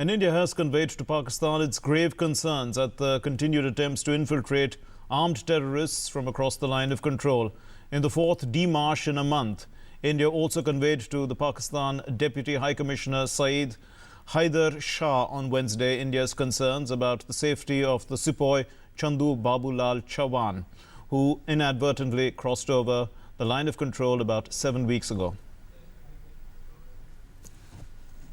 And India has conveyed to Pakistan its grave concerns at the continued attempts to infiltrate armed terrorists from across the line of control. In the fourth démarche in a month, India also conveyed to the Pakistan Deputy High Commissioner Saeed Haider Shah on Wednesday India's concerns about the safety of the Sepoy Chandu Babulal Chauhan, who inadvertently crossed over the line of control about 7 weeks ago.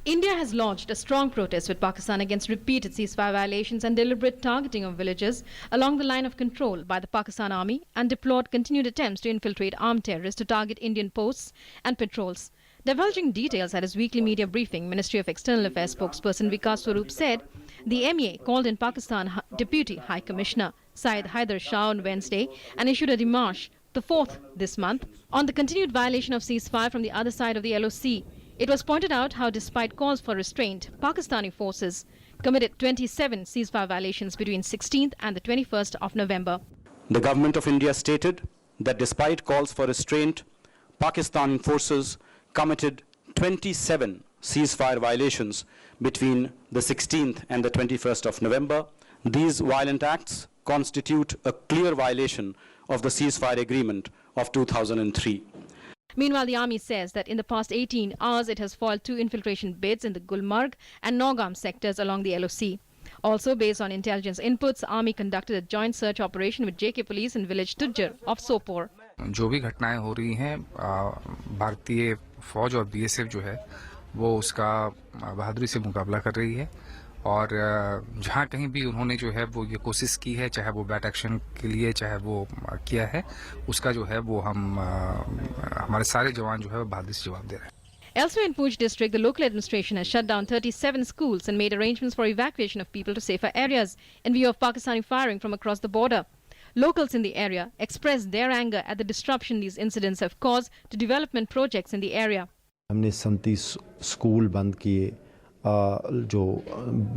India has launched a strong protest with Pakistan against repeated ceasefire violations and deliberate targeting of villages along the line of control by the Pakistan Army, and deplored continued attempts to infiltrate armed terrorists to target Indian posts and patrols. Divulging details at his weekly media briefing, Ministry of External Affairs spokesperson Vikas Swarup said the MEA called in Pakistan Deputy High Commissioner Saeed Haider Shah on Wednesday and issued a démarche, the fourth this month, on the continued violation of ceasefire from the other side of the LOC. It was pointed out how, despite calls for restraint, Pakistani forces committed 27 ceasefire violations between 16th and the 21st of November. The government of India stated that despite calls for restraint, Pakistani forces committed 27 ceasefire violations between the 16th and the 21st of November. These violent acts constitute a clear violation of the ceasefire agreement of 2003. Meanwhile, the army says that in the past 18 hours, it has foiled 2 infiltration bids in the Gulmarg and Naugam sectors along the LOC. Also, based on intelligence inputs, the army conducted a joint search operation with JK police in village Tujjar of Sopore. जो भी घटनाएं हो रही हैं, भारतीय फौज और BSF जो है वो उसका बहादुरी से मुकाबला कर रही है, और जहां कहीं भी उन्होंने जो है वो ये कोशिश की है, चाहे वो बैट एक्शन के लिए चाहे वो किया है, उसका जो है वो हमारे सारे जवान जो है वो बहादुरी से जवाब दे रहे हैं. Elsewhere in Poonch district, the local administration has shut down 37 schools and made arrangements for evacuation of people to safer areas in view of Pakistani firing from across the border. Locals in the area expressed their anger at the disruption these incidents have caused to development projects in the area. हमने 37 school बंद किए जो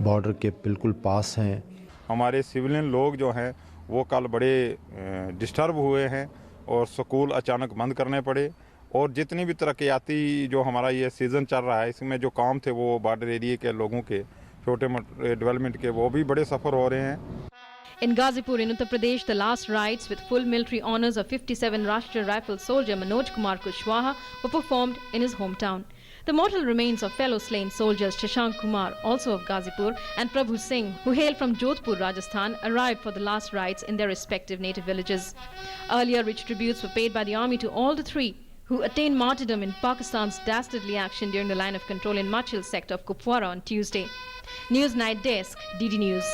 border के बिल्कुल पास हैं. हमारे civilian लोग जो हैं वो कल बड़े डिस्टर्ब हुए हैं और स्कूल अचानक बंद करने पड़े, और जितनी भी तरक्याती जो हमारा ये सीज़न चल रहा है इसमें जो काम थे वो बॉर्डर एरिया के लोगों के छोटे मोटे डेवलपमेंट के वो भी बड़े सफ़र हो रहे हैं. In Ghazipur in Uttar Pradesh, the last rites with full military honours of 57 Rashtriya Rifle soldier Manoj Kumar Kushwaha were performed in his hometown. The mortal remains of fellow slain soldiers Shashank Kumar, also of Ghazipur, and Prabhu Singh, who hail from Jodhpur, Rajasthan, arrived for the last rites in their respective native villages. Earlier, rich tributes were paid by the army to all the three who attained martyrdom in Pakistan's dastardly action during the line of control in Machil sector of Kupwara on Tuesday. News Night Desk, DD News.